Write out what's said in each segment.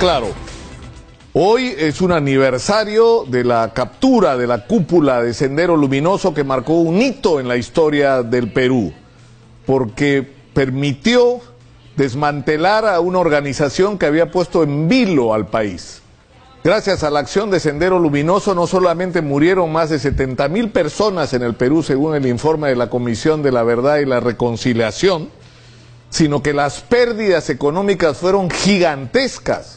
Claro, hoy es un aniversario de la captura de la cúpula de Sendero Luminoso que marcó un hito en la historia del Perú, porque permitió desmantelar a una organización que había puesto en vilo al país. Gracias a la acción de Sendero Luminoso no solamente murieron más de 70.000 personas en el Perú, según el informe de la Comisión de la Verdad y la Reconciliación, sino que las pérdidas económicas fueron gigantescas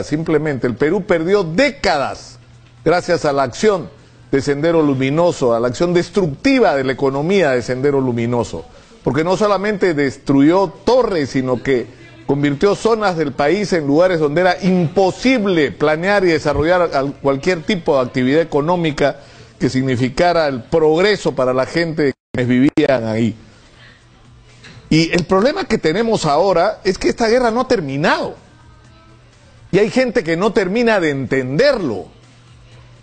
simplemente. El Perú perdió décadas gracias a la acción de Sendero Luminoso, a la acción destructiva de la economía de Sendero Luminoso, porque no solamente destruyó torres, sino que convirtió zonas del país en lugares donde era imposible planear y desarrollar cualquier tipo de actividad económica que significara el progreso para la gente que vivían ahí. Y el problema que tenemos ahora es que esta guerra no ha terminado. Y hay gente que no termina de entenderlo.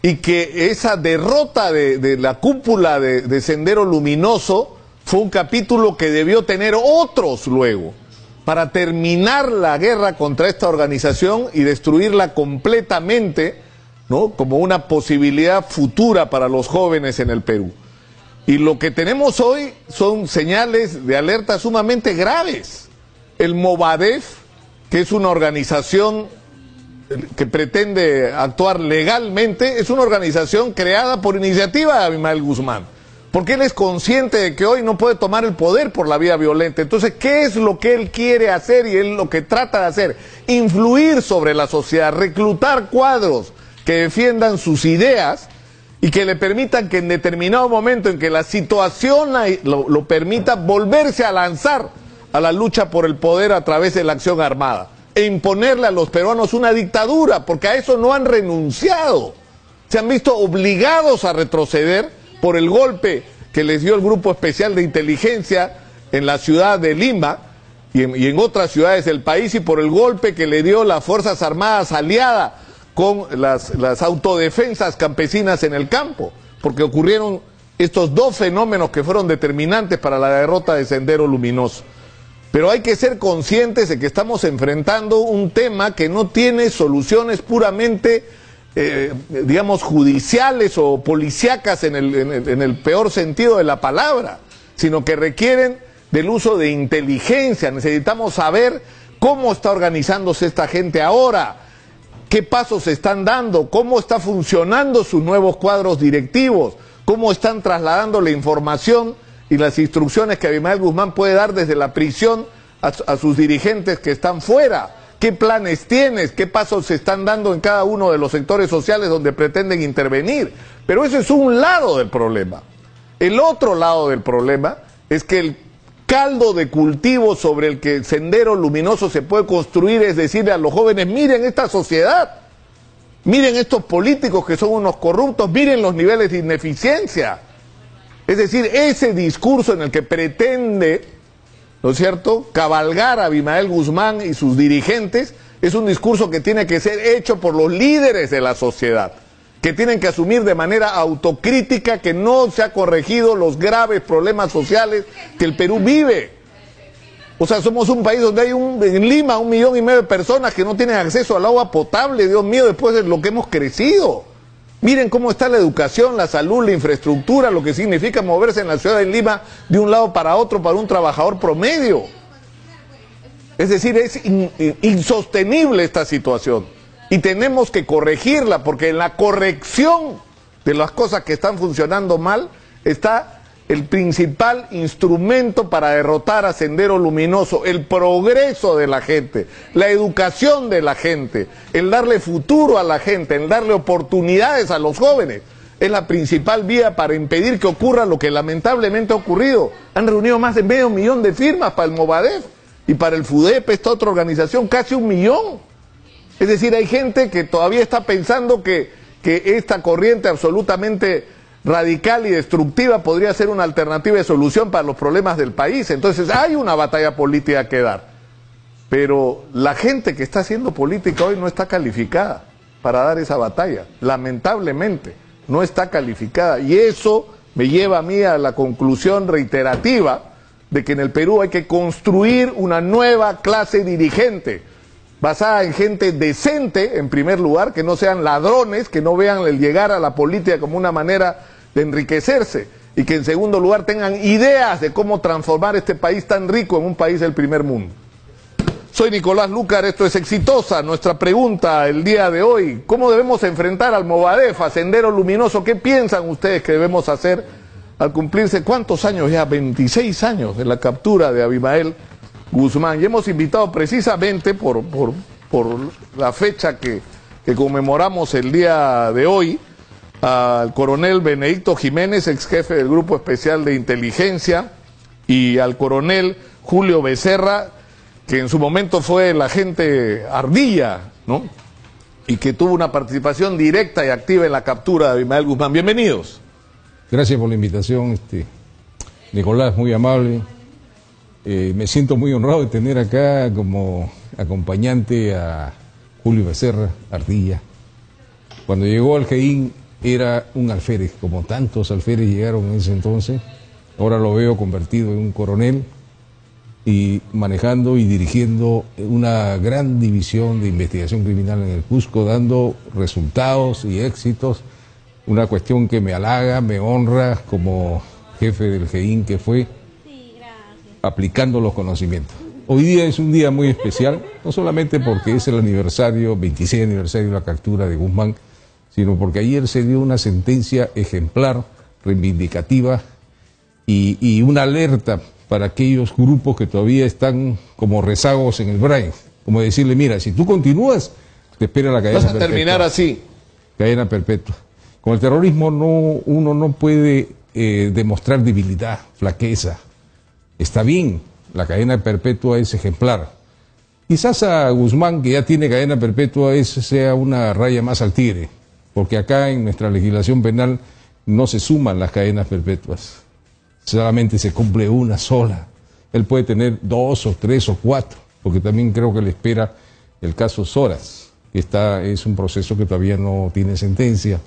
Y que esa derrota de la cúpula de Sendero Luminoso fue un capítulo que debió tener otros luego, para terminar la guerra contra esta organización y destruirla completamente, ¿no?, como una posibilidad futura para los jóvenes en el Perú. Y lo que tenemos hoy son señales de alerta sumamente graves. El Movadef, que es una organización que pretende actuar legalmente, es una organización creada por iniciativa de Abimael Guzmán, porque él es consciente de que hoy no puede tomar el poder por la vía violenta. Entonces, ¿qué es lo que él quiere hacer y él lo que trata de hacer? Influir sobre la sociedad, reclutar cuadros que defiendan sus ideas y que le permitan que en determinado momento en que la situación lo permita, volverse a lanzar a la lucha por el poder a través de la acción armada e imponerle a los peruanos una dictadura, porque a eso no han renunciado. Se han visto obligados a retroceder por el golpe que les dio el Grupo Especial de Inteligencia en la ciudad de Lima y en otras ciudades del país, y por el golpe que le dio las Fuerzas Armadas aliadas con las autodefensas campesinas en el campo, porque ocurrieron estos dos fenómenos que fueron determinantes para la derrota de Sendero Luminoso. Pero hay que ser conscientes de que estamos enfrentando un tema que no tiene soluciones puramente, digamos, judiciales o policíacas en el peor sentido de la palabra, sino que requieren del uso de inteligencia. Necesitamos saber cómo está organizándose esta gente ahora, qué pasos se están dando, cómo está funcionando sus nuevos cuadros directivos, cómo están trasladando la información y las instrucciones que Abimael Guzmán puede dar desde la prisión a sus dirigentes que están fuera. ¿Qué planes tienes? ¿Qué pasos se están dando en cada uno de los sectores sociales donde pretenden intervenir? Pero eso es un lado del problema. El otro lado del problema es que el caldo de cultivo sobre el que Sendero Luminoso se puede construir es decirle a los jóvenes: miren esta sociedad, miren estos políticos que son unos corruptos, miren los niveles de ineficiencia. Es decir, ese discurso en el que pretende, ¿no es cierto?, cabalgar a Abimael Guzmán y sus dirigentes, es un discurso que tiene que ser hecho por los líderes de la sociedad, que tienen que asumir de manera autocrítica que no se ha corregido los graves problemas sociales que el Perú vive. O sea, somos un país donde hay en Lima 1,5 millones de personas que no tienen acceso al agua potable, Dios mío, después de lo que hemos crecido. Miren cómo está la educación, la salud, la infraestructura, lo que significa moverse en la ciudad de Lima de un lado para otro para un trabajador promedio. Es decir, es insostenible esta situación y tenemos que corregirla, porque en la corrección de las cosas que están funcionando mal está el principal instrumento para derrotar a Sendero Luminoso: el progreso de la gente, la educación de la gente, el darle futuro a la gente, el darle oportunidades a los jóvenes. Es la principal vía para impedir que ocurra lo que lamentablemente ha ocurrido. Han reunido más de 500,000 de firmas para el Movadef y para el FUDEP, esta otra organización, casi 1 millón. Es decir, hay gente que todavía está pensando que esta corriente absolutamente radical y destructiva podría ser una alternativa de solución para los problemas del país. Entonces hay una batalla política que dar, pero la gente que está haciendo política hoy no está calificada para dar esa batalla. Lamentablemente no está calificada, y eso me lleva a mí a la conclusión reiterativa de que en el Perú hay que construir una nueva clase dirigente basada en gente decente, en primer lugar, que no sean ladrones, que no vean el llegar a la política como una manera de enriquecerse, y que en segundo lugar tengan ideas de cómo transformar este país tan rico en un país del primer mundo. Soy Nicolás Lucar, esto es Exitosa. Nuestra pregunta el día de hoy: ¿cómo debemos enfrentar al Movadef, a Sendero Luminoso? ¿Qué piensan ustedes que debemos hacer al cumplirse, cuántos años ya? 26 años de la captura de Abimael Guzmán. Y hemos invitado precisamente por la fecha que conmemoramos el día de hoy al coronel Benedicto Jiménez, ex jefe del Grupo Especial de Inteligencia, y al coronel Julio Becerra, que en su momento fue el agente Ardilla, ¿no? Y que tuvo una participación directa y activa en la captura de Abimael Guzmán. Bienvenidos. Gracias por la invitación, Nicolás, muy amable. Me siento muy honrado de tener acá como acompañante a Julio Becerra, Ardilla. Cuando llegó al GEIN era un alférez, como tantos alférez llegaron en ese entonces. Ahora lo veo convertido en un coronel y manejando y dirigiendo una gran división de investigación criminal en el Cusco, dando resultados y éxitos. Una cuestión que me halaga, me honra como jefe del GEIN que fue, aplicando los conocimientos. Hoy día es un día muy especial, no solamente porque es el aniversario, 26 aniversario de la captura de Guzmán, sino porque ayer se dio una sentencia ejemplar, reivindicativa y una alerta para aquellos grupos que todavía están como rezagos en el brain, como decirle: mira, si tú continúas, te espera la cadena perpetua. Vas a terminar así. Cadena perpetua. Con el terrorismo uno no puede demostrar debilidad, flaqueza. Está bien, la cadena perpetua es ejemplar. Quizás a Guzmán, que ya tiene cadena perpetua, sea una raya más al tigre, porque acá en nuestra legislación penal no se suman las cadenas perpetuas. Solamente se cumple una sola. Él puede tener 2 o 3 o 4, porque también creo que le espera el caso Soras, que es un proceso que todavía no tiene sentencia.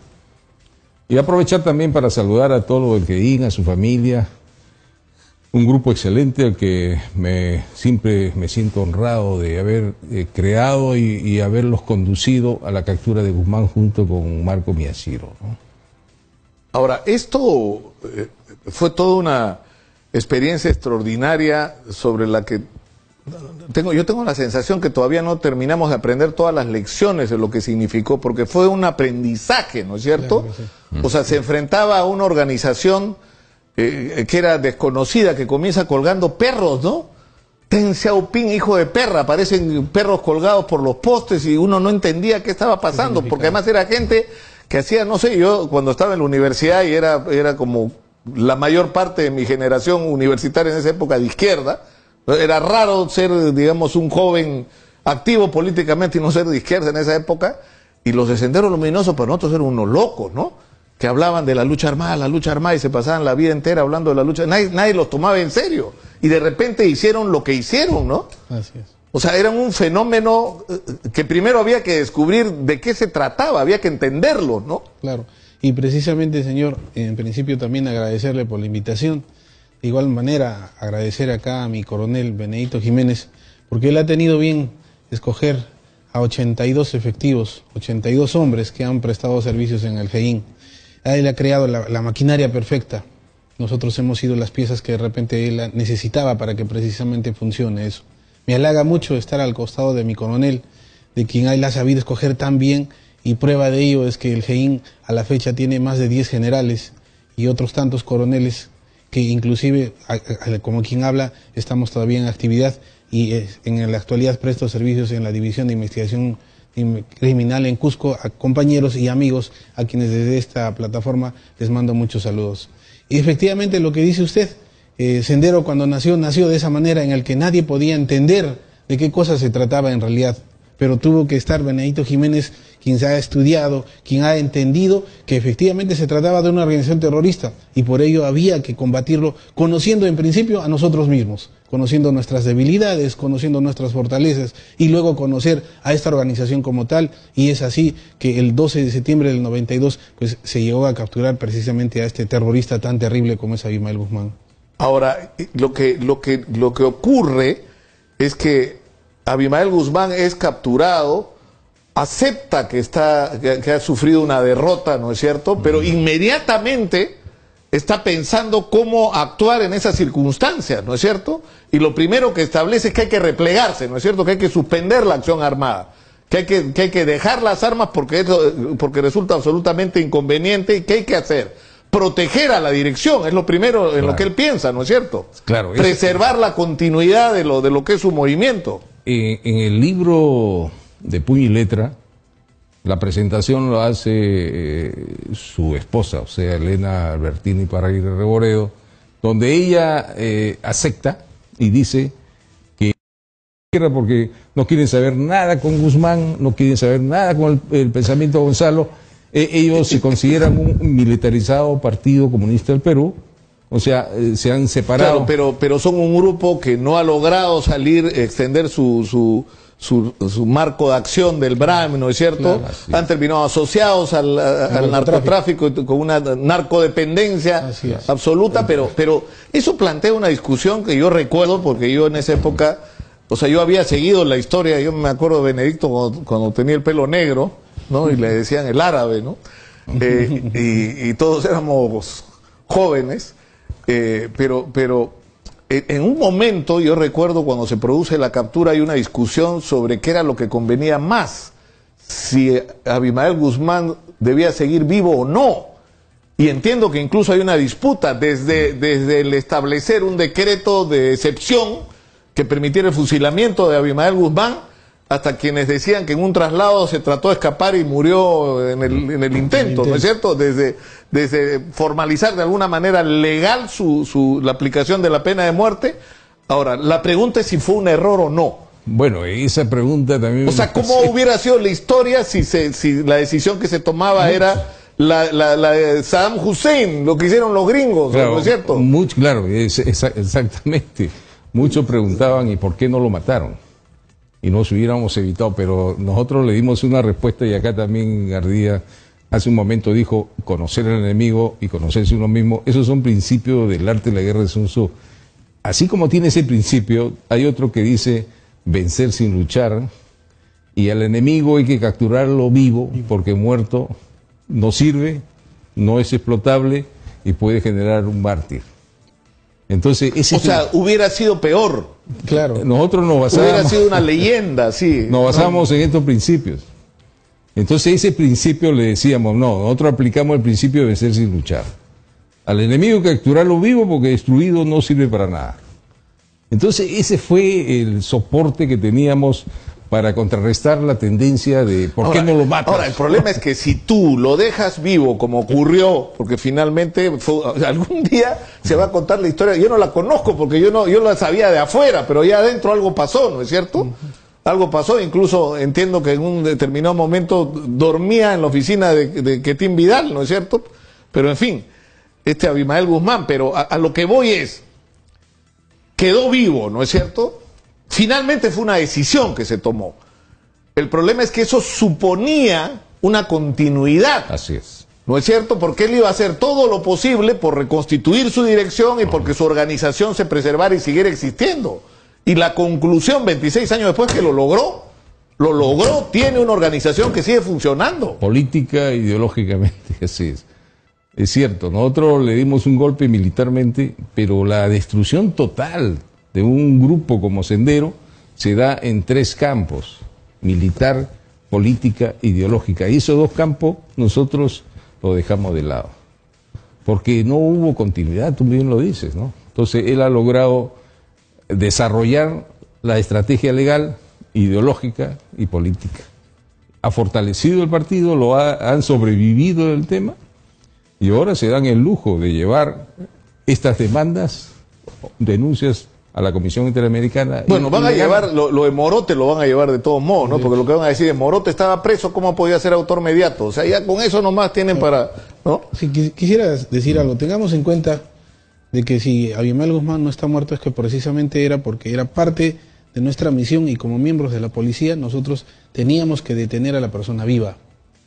Y aprovechar también para saludar a todo lo del GEIN, a su familia, un grupo excelente al que siempre me siento honrado de haber creado y haberlos conducido a la captura de Guzmán junto con Marco Miyashiro, ¿no? Ahora, esto fue toda una experiencia extraordinaria sobre la que yo tengo la sensación que todavía no terminamos de aprender todas las lecciones de lo que significó, porque fue un aprendizaje, ¿no es cierto? Claro que sí. O sea, se enfrentaba a una organización que era desconocida, que comienza colgando perros, ¿no? Deng Xiaoping, hijo de perra, aparecen perros colgados por los postes y uno no entendía qué estaba pasando, porque además era gente que hacía, no sé, yo cuando estaba en la universidad y era como la mayor parte de mi generación universitaria en esa época de izquierda, era raro ser, digamos, un joven activo políticamente y no ser de izquierda en esa época, y los de Sendero Luminoso para nosotros eran unos locos, ¿no? Que hablaban de la lucha armada, y se pasaban la vida entera hablando de la lucha, nadie los tomaba en serio, y de repente hicieron lo que hicieron, ¿no? Así es. O sea, eran un fenómeno que primero había que descubrir de qué se trataba, había que entenderlo, ¿no? Claro, y precisamente, señor, en principio también agradecerle por la invitación. De igual manera, agradecer acá a mi coronel Benedicto Jiménez, porque él ha tenido bien escoger a 82 efectivos, 82 hombres que han prestado servicios en el GEIN. Él ha creado la maquinaria perfecta. Nosotros hemos sido las piezas que de repente él necesitaba para que precisamente funcione eso. Me halaga mucho estar al costado de mi coronel, de quien él ha sabido escoger tan bien, y prueba de ello es que el GEIN a la fecha tiene más de 10 generales y otros tantos coroneles que inclusive, como quien habla, estamos todavía en actividad y en la actualidad presto servicios en la División de Investigación Criminal en Cusco a compañeros y amigos a quienes desde esta plataforma les mando muchos saludos. Y efectivamente lo que dice usted, Sendero cuando nació de esa manera en el que nadie podía entender de qué cosa se trataba en realidad, pero tuvo que estar Benedicto Jiménez, quien se ha estudiado, quien ha entendido que efectivamente se trataba de una organización terrorista y por ello había que combatirlo conociendo en principio a nosotros mismos, conociendo nuestras debilidades, conociendo nuestras fortalezas y luego conocer a esta organización como tal, y es así que el 12 de septiembre del 92 pues se llegó a capturar precisamente a este terrorista tan terrible como es Abimael Guzmán. Ahora, lo que ocurre es que Abimael Guzmán es capturado, acepta que ha sufrido una derrota, ¿no es cierto? Pero inmediatamente está pensando cómo actuar en esas circunstancias, ¿no es cierto? Y lo primero que establece es que hay que replegarse, ¿no es cierto? Que hay que suspender la acción armada, que hay que dejar las armas porque resulta absolutamente inconveniente. ¿Y qué hay que hacer? Proteger a la dirección, es lo primero en lo que él piensa, ¿no es cierto? Claro. Preservar la continuidad de lo que es su movimiento. En el libro de Puño y Letra, la presentación lo hace su esposa, o sea, Elena Albertini Parraguirre Reboredo, donde ella acepta y dice que porque no quieren saber nada con Guzmán, no quieren saber nada con el pensamiento de Gonzalo. Ellos se consideran un militarizado Partido Comunista del Perú, o sea, se han separado. Claro, pero son un grupo que no ha logrado extender su marco de acción del BRAM, ¿no es cierto? Claro, han terminado asociados al narcotráfico con una narcodependencia absoluta, pero eso plantea una discusión que yo recuerdo, porque yo en esa época, o sea, yo había seguido la historia, yo me acuerdo de Benedicto cuando tenía el pelo negro, ¿no? Y le decían el árabe, ¿no? Y todos éramos jóvenes, pero en un momento, yo recuerdo cuando se produce la captura, hay una discusión sobre qué era lo que convenía más, si Abimael Guzmán debía seguir vivo o no. Y entiendo que incluso hay una disputa desde el establecer un decreto de excepción que permitiera el fusilamiento de Abimael Guzmán, hasta quienes decían que en un traslado se trató de escapar y murió en el intento, ¿no es cierto? Desde formalizar de alguna manera legal la aplicación de la pena de muerte. Ahora, la pregunta es si fue un error o no. Bueno, esa pregunta también... O sea, ¿cómo hubiera sido la historia si la decisión que se tomaba era la de Saddam Hussein, lo que hicieron los gringos, claro, ¿no es cierto? Claro, exactamente. Muchos preguntaban, ¿y por qué no lo mataron? Y nos hubiéramos evitado, pero nosotros le dimos una respuesta, y acá también Ardía hace un momento dijo, conocer al enemigo y conocerse uno mismo, esos son principios del arte de la guerra de Sun Tzu. Así como tiene ese principio, hay otro que dice vencer sin luchar, y al enemigo hay que capturarlo vivo, porque muerto no sirve, no es explotable y puede generar un mártir. Entonces, hubiera sido peor. Claro. Nosotros nos basamos... Hubiera sido una leyenda, sí. Nos basamos en estos principios. Entonces, ese principio le decíamos, no, nosotros aplicamos el principio de vencer sin luchar. Al enemigo capturarlo vivo porque destruido no sirve para nada. Entonces, ese fue el soporte que teníamos para contrarrestar la tendencia de ¿por qué no lo matas? Ahora, el problema es que si tú lo dejas vivo, como ocurrió, porque finalmente algún día se va a contar la historia, yo no la conozco porque yo la sabía de afuera, pero ya adentro algo pasó, ¿no es cierto? Algo pasó, incluso entiendo que en un determinado momento dormía en la oficina de Quetín Vidal, ¿no es cierto? Pero en fin, Abimael Guzmán, pero a lo que voy es, quedó vivo, ¿no es cierto? Finalmente fue una decisión que se tomó. El problema es que eso suponía una continuidad. Así es. ¿No es cierto? Porque él iba a hacer todo lo posible por reconstituir su dirección y porque su organización se preservara y siguiera existiendo. Y la conclusión, 26 años después, que lo logró, tiene una organización que sigue funcionando. Política, ideológicamente, así es. Es cierto, nosotros le dimos un golpe militarmente, pero la destrucción total de un grupo como Sendero se da en 3 campos: militar, política, ideológica. Y esos 2 campos nosotros lo dejamos de lado, porque no hubo continuidad, tú bien lo dices, ¿no? Entonces él ha logrado desarrollar la estrategia legal, ideológica y política. Ha fortalecido el partido, han sobrevivido del tema, y ahora se dan el lujo de llevar estas denuncias a la Comisión Interamericana. Bueno, van a llevar, lo de Morote lo van a llevar de todos modos, ¿no? Porque lo que van a decir es, Morote estaba preso, ¿cómo podía ser autor mediato? O sea, ya con eso nomás tienen para, ¿no? Si quisiera decir algo, tengamos en cuenta de que si Abimael Guzmán no está muerto es que precisamente era porque era parte de nuestra misión, y como miembros de la policía nosotros teníamos que detener a la persona viva,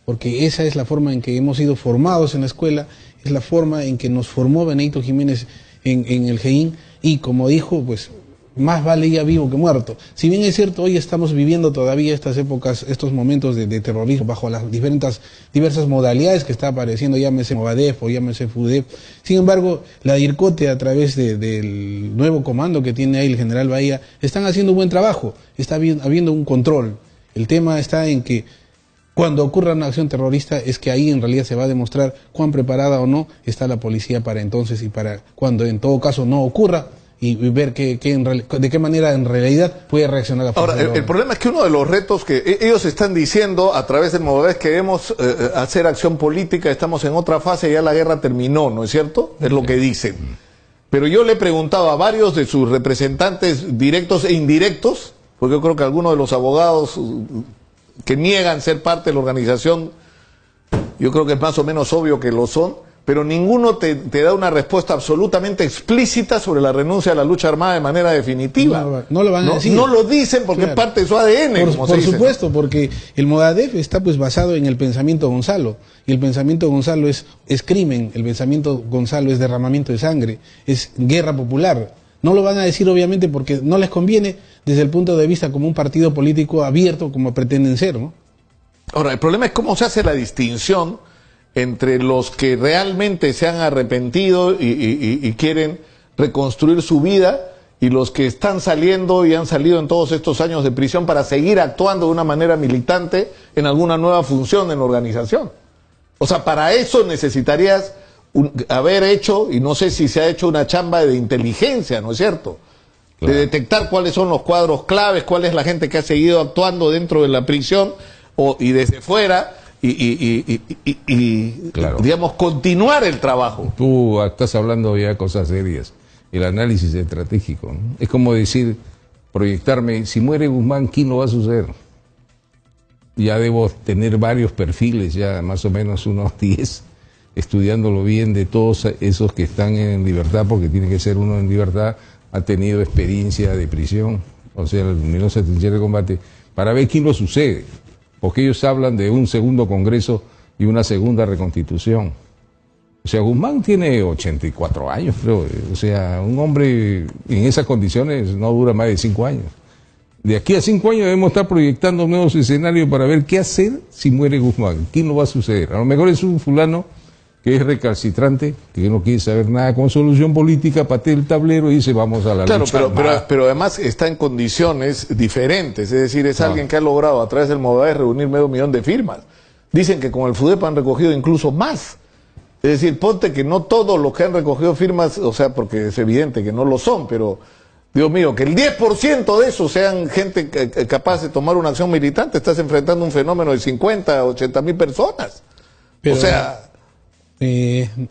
porque esa es la forma en que hemos sido formados en la escuela, es la forma en que nos formó Benedicto Jiménez en el GEIN, y como dijo, pues más vale ya vivo que muerto. Si bien es cierto, hoy estamos viviendo todavía estas épocas, estos momentos de terrorismo bajo las diversas modalidades que está apareciendo, llámese Movadef o llámese FUDEF. Sin embargo, la DIRCOTE, a través del nuevo comando que tiene ahí el general Bahía, están haciendo un buen trabajo, está habiendo un control. El tema está en que cuando ocurra una acción terrorista es que ahí en realidad se va a demostrar cuán preparada o no está la policía para entonces y para cuando en todo caso no ocurra, y ver de qué manera en realidad puede reaccionar la fuerza. Ahora, el problema es que uno de los retos que ellos están diciendo a través del Movadef, queremos hacer acción política, estamos en otra fase, ya la guerra terminó, ¿no es cierto? Es lo que dicen. Pero yo le he preguntado a varios de sus representantes directos e indirectos, porque yo creo que algunos de los abogados que niegan ser parte de la organización, yo creo que es más o menos obvio que lo son, pero ninguno te da una respuesta absolutamente explícita sobre la renuncia a la lucha armada de manera definitiva. No lo van a decir. No lo dicen porque es parte de su ADN. Por supuesto, porque el Movadef está pues basado en el pensamiento Gonzalo, y el pensamiento Gonzalo es crimen, el pensamiento Gonzalo es derramamiento de sangre, es guerra popular. No lo van a decir obviamente porque no les conviene desde el punto de vista como un partido político abierto como pretenden ser, ¿no? Ahora, el problema es cómo se hace la distinción entre los que realmente se han arrepentido y quieren reconstruir su vida y los que están saliendo y han salido en todos estos años de prisión para seguir actuando de una manera militante en alguna nueva función en la organización. O sea, para eso necesitarías haber hecho, y no sé si se ha hecho una chamba de inteligencia, ¿no es cierto? Claro. De detectar cuáles son los cuadros claves, cuál es la gente que ha seguido actuando dentro de la prisión y desde fuera, claro, digamos, continuar el trabajo. Tú estás hablando ya de cosas serias, el análisis estratégico, ¿no? Es como decir, proyectarme, si muere Guzmán, ¿quién lo va a suceder? Ya debo tener varios perfiles, ya más o menos unos 10, estudiándolo bien, de todos esos que están en libertad, porque tiene que ser uno en libertad, ha tenido experiencia de prisión, o sea, el luminosa trinchera de combate, para ver quién lo sucede. Porque ellos hablan de un segundo congreso y una segunda reconstitución. O sea, Guzmán tiene 84 años, creo. O sea, un hombre en esas condiciones no dura más de 5 años. De aquí a 5 años debemos estar proyectando nuevos escenarios para ver qué hacer si muere Guzmán. ¿Quién lo va a suceder? A lo mejor es un fulano que es recalcitrante, que no quiere saber nada con solución política, patea el tablero y dice vamos a la lucha. Pero además está en condiciones diferentes, es decir, es alguien que ha logrado a través del Movadef reunir 500,000 de firmas. Dicen que con el FUDEP han recogido incluso más. Es decir, ponte que no todos los que han recogido firmas, o sea, porque es evidente que no lo son, pero Dios mío, que el 10% de esos sean gente capaz de tomar una acción militante, estás enfrentando un fenómeno de 50, 80,000 personas. Pero, o sea...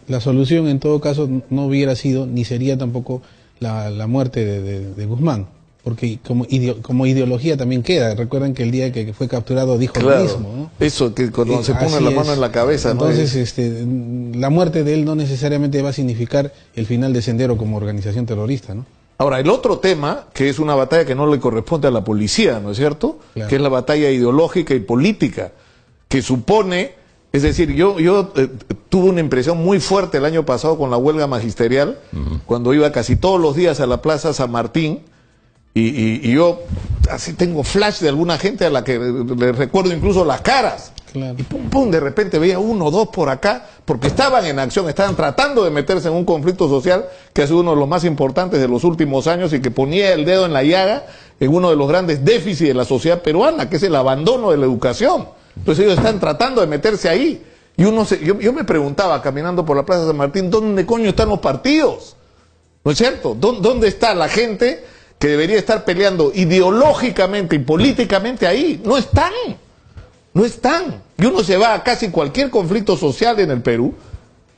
la solución en todo caso no hubiera sido, ni sería tampoco la muerte de Guzmán, porque como ideología también queda. Recuerdan que el día que fue capturado dijo lo mismo, ¿no? Eso, que cuando se pone la mano en la cabeza, entonces, ¿no? La muerte de él no necesariamente va a significar el final de Sendero como organización terrorista, ¿no? Ahora, el otro tema, que es una batalla que no le corresponde a la policía, ¿no es cierto? Claro. Que es la batalla ideológica y política, que supone... Es decir, yo tuve una impresión muy fuerte el año pasado con la huelga magisterial, cuando iba casi todos los días a la Plaza San Martín, y yo así tengo flash de alguna gente a la que le recuerdo incluso las caras. Claro. Y pum, pum, de repente veía 1 o 2 por acá, porque estaban en acción, estaban tratando de meterse en un conflicto social que ha sido uno de los más importantes de los últimos años y que ponía el dedo en la llaga en uno de los grandes déficits de la sociedad peruana, que es el abandono de la educación. Entonces ellos están tratando de meterse ahí. Y yo me preguntaba, caminando por la Plaza San Martín, ¿dónde coño están los partidos? ¿No es cierto? ¿Dónde está la gente que debería estar peleando ideológicamente y políticamente ahí? No están. No están. Y uno se va a casi cualquier conflicto social en el Perú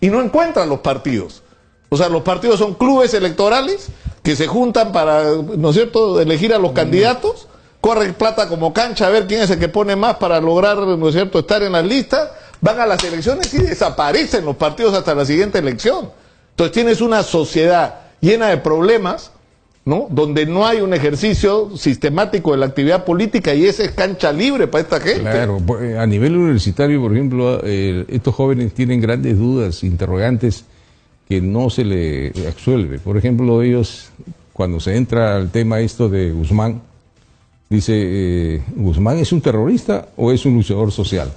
y no encuentra los partidos. O sea, los partidos son clubes electorales que se juntan para, ¿no es cierto?, elegir a los candidatos. Corre plata como cancha a ver quién es el que pone más para lograr, ¿no es cierto?, estar en las listas. Van a las elecciones y desaparecen los partidos hasta la siguiente elección. Entonces tienes una sociedad llena de problemas, ¿no?, donde no hay un ejercicio sistemático de la actividad política y esa es cancha libre para esta gente. Claro, a nivel universitario, por ejemplo, estos jóvenes tienen grandes dudas, interrogantes que no se le absuelve. Por ejemplo, ellos cuando se entra al tema esto de Guzmán, dice, ¿Guzmán es un terrorista o es un luchador social?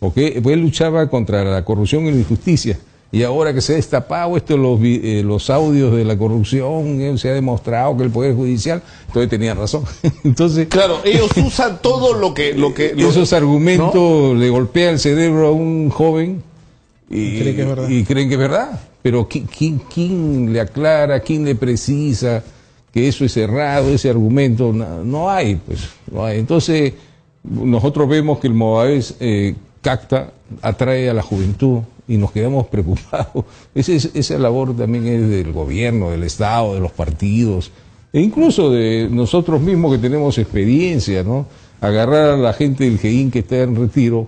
Porque él luchaba contra la corrupción y la injusticia. Y ahora que se ha destapado los audios de la corrupción, se ha demostrado que el Poder Judicial, entonces tenía razón. Entonces, claro, ellos usan todo lo que esos argumentos, ¿no? Le golpea el cerebro a un joven y creen que es verdad. Pero ¿quién le aclara, quién le precisa que eso es errado, ese argumento? No hay, pues. No hay. Entonces, nosotros vemos que el Movadez capta, atrae a la juventud y nos quedamos preocupados. Esa labor también es del gobierno, del Estado, de los partidos, e incluso de nosotros mismos que tenemos experiencia, ¿no? Agarrar a la gente del GEIN que está en retiro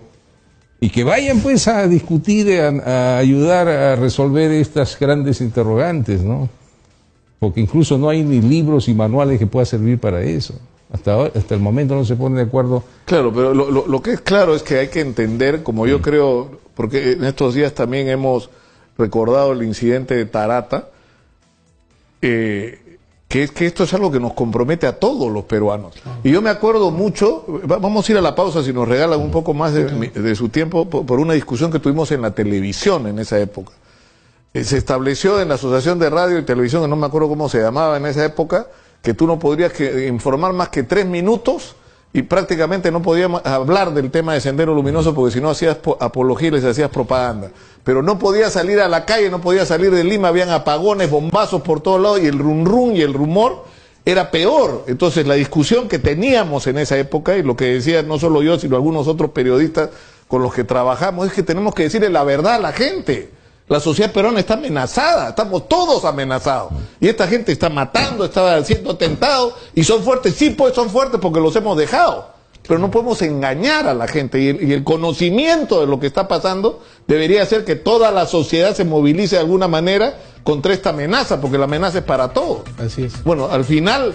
y que vayan pues a discutir, a ayudar a resolver estas grandes interrogantes, ¿no? Porque incluso no hay ni libros y manuales que puedan servir para eso. Hasta el momento no se pone de acuerdo. Claro, pero lo que es claro es que hay que entender, como yo creo, porque en estos días también hemos recordado el incidente de Tarata, que esto es algo que nos compromete a todos los peruanos. Y yo me acuerdo mucho, vamos a ir a la pausa si nos regalan un poco más de su tiempo, por una discusión que tuvimos en la televisión en esa época. Se estableció en la Asociación de Radio y Televisión, que no me acuerdo cómo se llamaba en esa época, que tú no podrías informar más que 3 minutos y prácticamente no podíamos hablar del tema de Sendero Luminoso porque si no hacías apología y les hacías propaganda. Pero no podías salir a la calle, no podías salir de Lima, habían apagones, bombazos por todos lados y el rum rum y el rumor era peor. Entonces la discusión que teníamos en esa época y lo que decía no solo yo sino algunos otros periodistas con los que trabajamos es que tenemos que decirle la verdad a la gente. La sociedad peruana está amenazada, estamos todos amenazados. Y esta gente está matando, está siendo atentado, y son fuertes, sí, pues son fuertes porque los hemos dejado. Pero no podemos engañar a la gente, y el conocimiento de lo que está pasando debería hacer que toda la sociedad se movilice de alguna manera contra esta amenaza, porque la amenaza es para todos. Así es. Bueno, al final,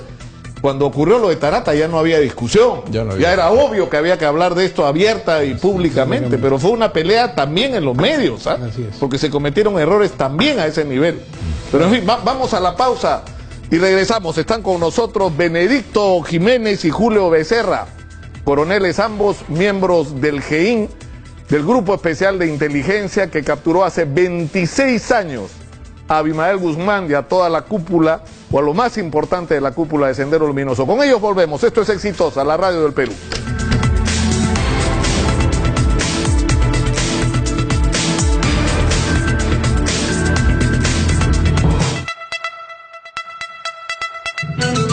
cuando ocurrió lo de Tarata ya no había discusión, ya era obvio que había que hablar de esto abierta y públicamente, pero fue una pelea también en los medios, ¿sabes? Porque se cometieron errores también a ese nivel. Pero en fin, vamos a la pausa y regresamos. Están con nosotros Benedicto Jiménez y Julio Becerra, coroneles ambos, miembros del GEIN, del Grupo Especial de Inteligencia que capturó hace 26 años a Abimael Guzmán y a toda la cúpula, o a lo más importante de la cúpula de Sendero Luminoso. Con ellos volvemos. Esto es Exitosa, la radio del Perú.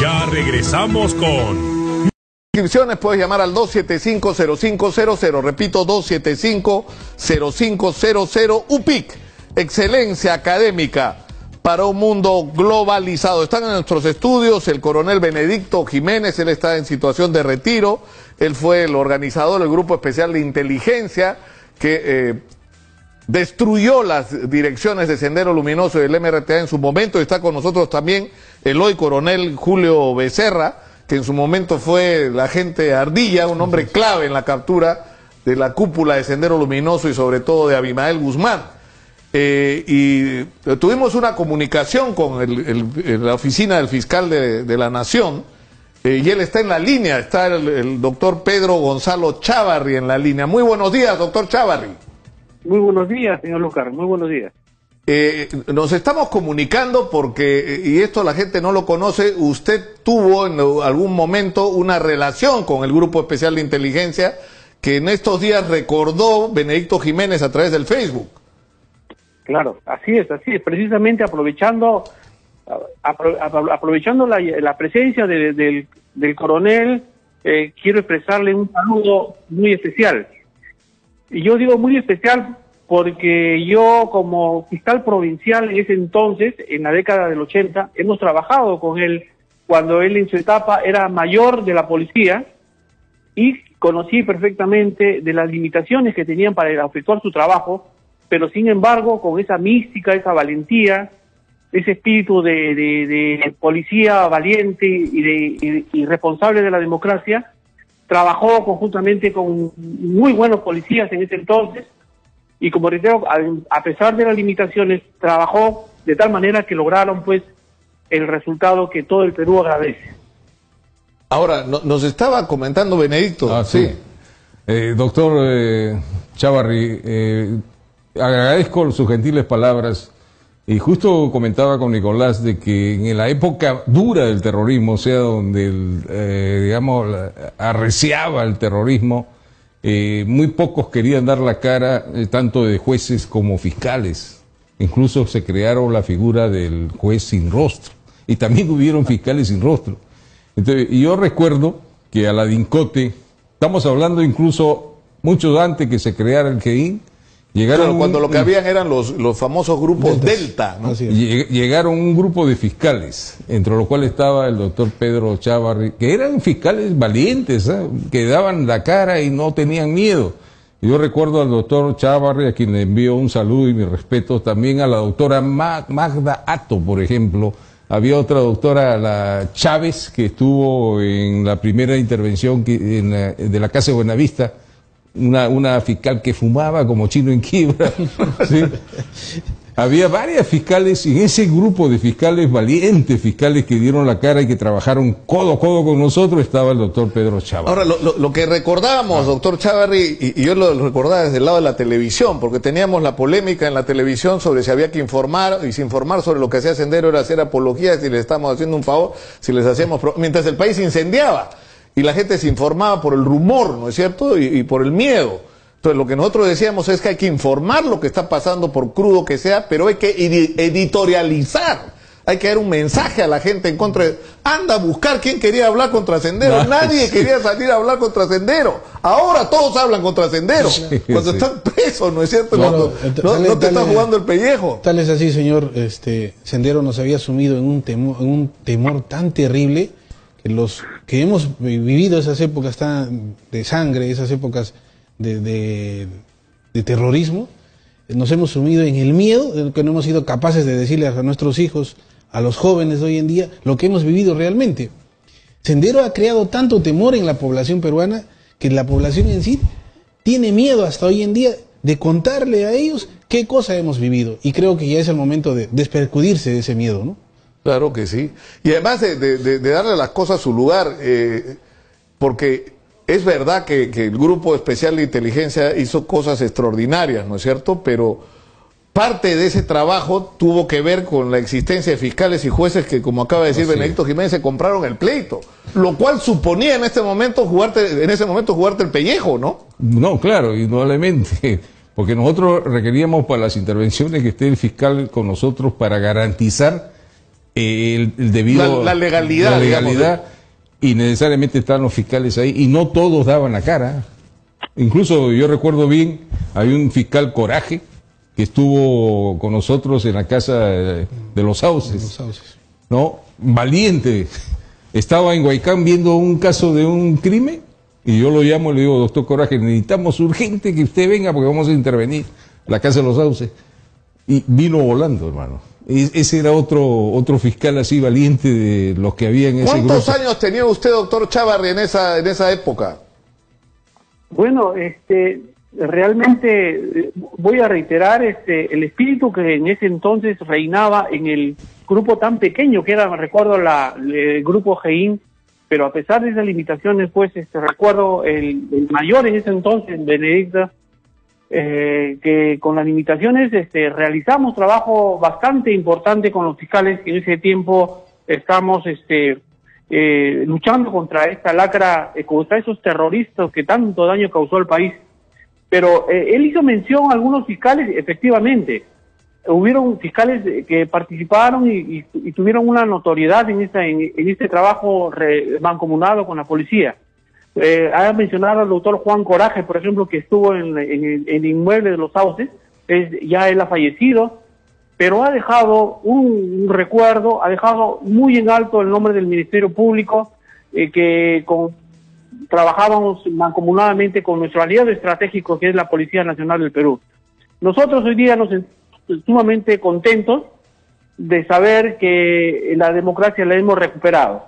Ya regresamos con... Inscripciones puedes llamar al 275-0500, repito, 275-0500, UPIC. Excelencia académica para un mundo globalizado. Están en nuestros estudios el coronel Benedicto Jiménez, él está en situación de retiro, él fue el organizador del Grupo Especial de Inteligencia que destruyó las direcciones de Sendero Luminoso y del MRTA en su momento. Está con nosotros también el hoy coronel Julio Becerra, que en su momento fue el agente Ardilla, un hombre clave en la captura de la cúpula de Sendero Luminoso y sobre todo de Abimael Guzmán. Y tuvimos una comunicación con la oficina del fiscal de la Nación, y él está en la línea, está el doctor Pedro Gonzalo Chávarri en la línea. Muy buenos días, doctor Chávarri. Muy buenos días, señor Lucar, muy buenos días. Nos estamos comunicando porque, y esto la gente no lo conoce, usted tuvo en algún momento una relación con el Grupo Especial de Inteligencia que en estos días recordó Benedicto Jiménez a través del Facebook. Claro, así es, precisamente aprovechando la presencia del coronel, quiero expresarle un saludo muy especial. Y yo digo muy especial porque yo como fiscal provincial en ese entonces, en la década del 80, hemos trabajado con él cuando él en su etapa era mayor de la policía y conocí perfectamente de las limitaciones que tenían para efectuar su trabajo, pero sin embargo, con esa mística, esa valentía, ese espíritu de policía valiente y responsable de la democracia, trabajó conjuntamente con muy buenos policías en ese entonces, y como reitero, a pesar de las limitaciones, trabajó de tal manera que lograron pues el resultado que todo el Perú agradece. Ahora, nos estaba comentando Benedicto. Sí. Doctor Chávarri, agradezco sus gentiles palabras. Y justo comentaba con Nicolás de que en la época dura del terrorismo, o sea, donde, digamos, arreciaba el terrorismo, muy pocos querían dar la cara, tanto de jueces como fiscales. Incluso se crearon la figura del juez sin rostro. Y también hubieron fiscales sin rostro. Entonces, y yo recuerdo que a la DINCOTE, estamos hablando incluso mucho antes que se creara el GEIN, llegaron cuando lo que habían eran los famosos grupos Delta, ¿no? Llegaron un grupo de fiscales, entre los cuales estaba el doctor Pedro Chávarri, que eran fiscales valientes, que daban la cara y no tenían miedo. Yo recuerdo al doctor Chávarri, a quien le envío un saludo y mi respeto, también a la doctora Magda Atto, por ejemplo. Había otra doctora, la Chávez, que estuvo en la primera intervención de la Casa de Buenavista, una fiscal que fumaba como chino en quiebra. ¿Sí? Había varias fiscales, y en ese grupo de fiscales valientes, fiscales que dieron la cara y que trabajaron codo a codo con nosotros, estaba el doctor Pedro Chávarri. Ahora, lo que recordábamos, doctor Chávarri, y yo lo recordaba desde el lado de la televisión, porque teníamos la polémica en la televisión sobre si había que informar, y si informar sobre lo que hacía Sendero era hacer apología, si les estábamos haciendo un favor, si les hacíamos... mientras el país incendiaba, y la gente se informaba por el rumor, ¿no es cierto?, y por el miedo. Entonces, lo que nosotros decíamos es que hay que informar lo que está pasando, por crudo que sea, pero hay que editorializar. Hay que dar un mensaje a la gente en contra de... Anda a buscar quién quería hablar contra Sendero. Nadie quería salir a hablar contra Sendero. Ahora todos hablan contra Sendero. Cuando están presos, ¿no es cierto? Claro, No te están jugando el pellejo. Tal es así, señor. Sendero nos había sumido en un temor tan terrible que los que hemos vivido esas épocas tan de sangre, esas épocas de terrorismo, nos hemos sumido en el miedo, que no hemos sido capaces de decirles a nuestros hijos, a los jóvenes de hoy en día, lo que hemos vivido realmente. Sendero ha creado tanto temor en la población peruana que la población en sí tiene miedo hasta hoy en día de contarle a ellos qué cosa hemos vivido. Y creo que ya es el momento de despercudirse de ese miedo, ¿no? Claro que sí. Y además de darle a las cosas su lugar, porque es verdad que el Grupo Especial de Inteligencia hizo cosas extraordinarias, ¿no es cierto? Pero parte de ese trabajo tuvo que ver con la existencia de fiscales y jueces que, como acaba de decir Benedicto Jiménez, se compraron el pleito. Lo cual suponía en ese momento jugarte el pellejo, ¿no? No, claro, indudablemente. Porque nosotros requeríamos para las intervenciones que esté el fiscal con nosotros para garantizar el debido... La legalidad. La legalidad. Y necesariamente estaban los fiscales ahí, y no todos daban la cara. Incluso yo recuerdo bien, hay un fiscal Coraje que estuvo con nosotros en la casa de los Sauces, ¿no? Valiente. Estaba en Huaycán viendo un caso de un crimen, y yo lo llamo y le digo, doctor Coraje, necesitamos urgente que usted venga porque vamos a intervenir la casa de los Sauces. Y vino volando, hermano. Ese era otro fiscal así valiente de los que había en ese grupo. ¿Cuántos años tenía usted, doctor Chávarri, en esa época? Bueno, realmente voy a reiterar el espíritu que en ese entonces reinaba en el grupo tan pequeño que era, recuerdo, el grupo GEIN, pero a pesar de esas limitaciones, pues recuerdo el mayor en ese entonces, Benedicto, que con las limitaciones realizamos trabajo bastante importante con los fiscales que en ese tiempo estamos luchando contra esta lacra, contra esos terroristas que tanto daño causó al país. Pero él hizo mención a algunos fiscales, efectivamente, hubieron fiscales que participaron y tuvieron una notoriedad en este trabajo mancomunado con la policía. Ha mencionado al doctor Juan Coraje, por ejemplo, que estuvo en el inmueble de los Sauces. Ya él ha fallecido, pero ha dejado un recuerdo, ha dejado muy en alto el nombre del Ministerio Público, trabajábamos mancomunadamente con nuestro aliado estratégico, que es la Policía Nacional del Perú. Nosotros hoy día nos sentimos sumamente contentos de saber que la democracia la hemos recuperado,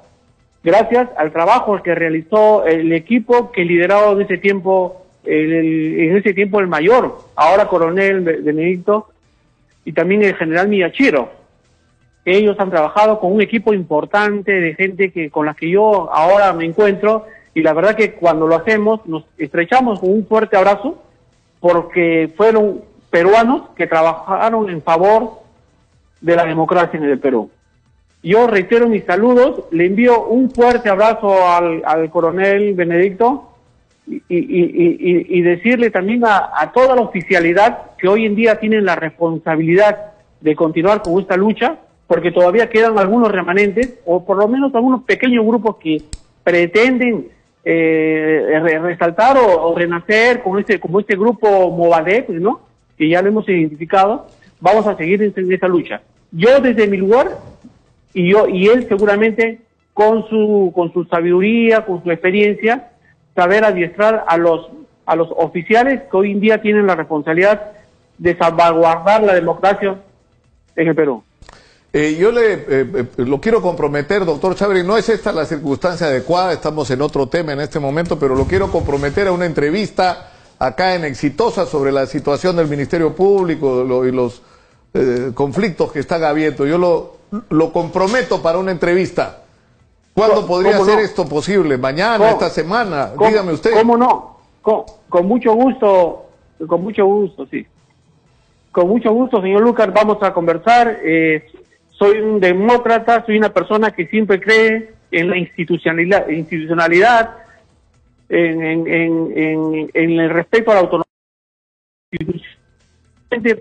gracias al trabajo que realizó el equipo que liderado en ese tiempo el mayor, ahora coronel Benedicto, y también el general Miyachiro. que ellos han trabajado con un equipo importante de gente con la que yo ahora me encuentro, y la verdad que cuando lo hacemos nos estrechamos con un fuerte abrazo, porque fueron peruanos que trabajaron en favor de la democracia en el Perú. Yo reitero mis saludos, le envío un fuerte abrazo al coronel Benedicto y decirle también a toda la oficialidad que hoy en día tienen la responsabilidad de continuar con esta lucha, porque todavía quedan algunos remanentes, o por lo menos algunos pequeños grupos que pretenden resaltar o renacer como este grupo Movadep, ¿no?, que ya lo hemos identificado. Vamos a seguir en esa lucha. Yo desde mi lugar, y él seguramente con su sabiduría, con su experiencia, saber adiestrar a los oficiales que hoy en día tienen la responsabilidad de salvaguardar la democracia en el Perú. Yo lo quiero comprometer, doctor Chávarri, no es esta la circunstancia adecuada, estamos en otro tema en este momento, pero lo quiero comprometer a una entrevista acá en Exitosa sobre la situación del Ministerio Público y los conflictos que están abiertos. Yo lo comprometo para una entrevista. ¿Cuándo podría ser esto posible? ¿Mañana? ¿Esta semana? Dígame usted. ¿Cómo no? Con mucho gusto, sí. Con mucho gusto, señor Lucas, vamos a conversar. Soy un demócrata, soy una persona que siempre cree en la institucionalidad, en el respeto a la autonomía.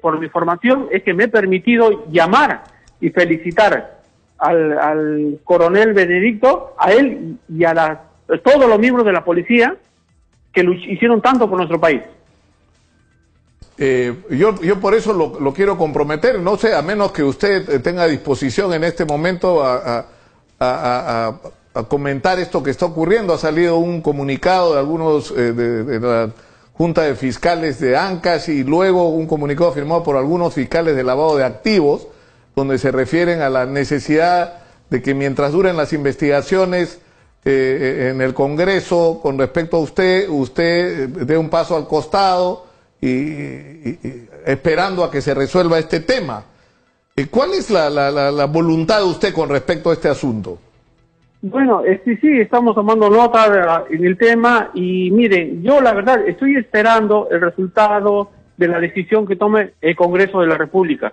Por mi formación es que me he permitido llamar y felicitar al coronel Benedicto, a él y a todos los miembros de la policía que hicieron tanto por nuestro país. Yo por eso lo quiero comprometer, no sé, a menos que usted tenga disposición en este momento a comentar esto que está ocurriendo. Ha salido un comunicado de algunos de la Junta de Fiscales de ANCAS y luego un comunicado firmado por algunos fiscales de lavado de activos, donde se refieren a la necesidad de que mientras duren las investigaciones en el Congreso con respecto a usted dé un paso al costado y esperando a que se resuelva este tema. ¿Cuál es la voluntad de usted con respecto a este asunto? Bueno, sí, estamos tomando nota en el tema y miren, yo la verdad estoy esperando el resultado de la decisión que tome el Congreso de la República.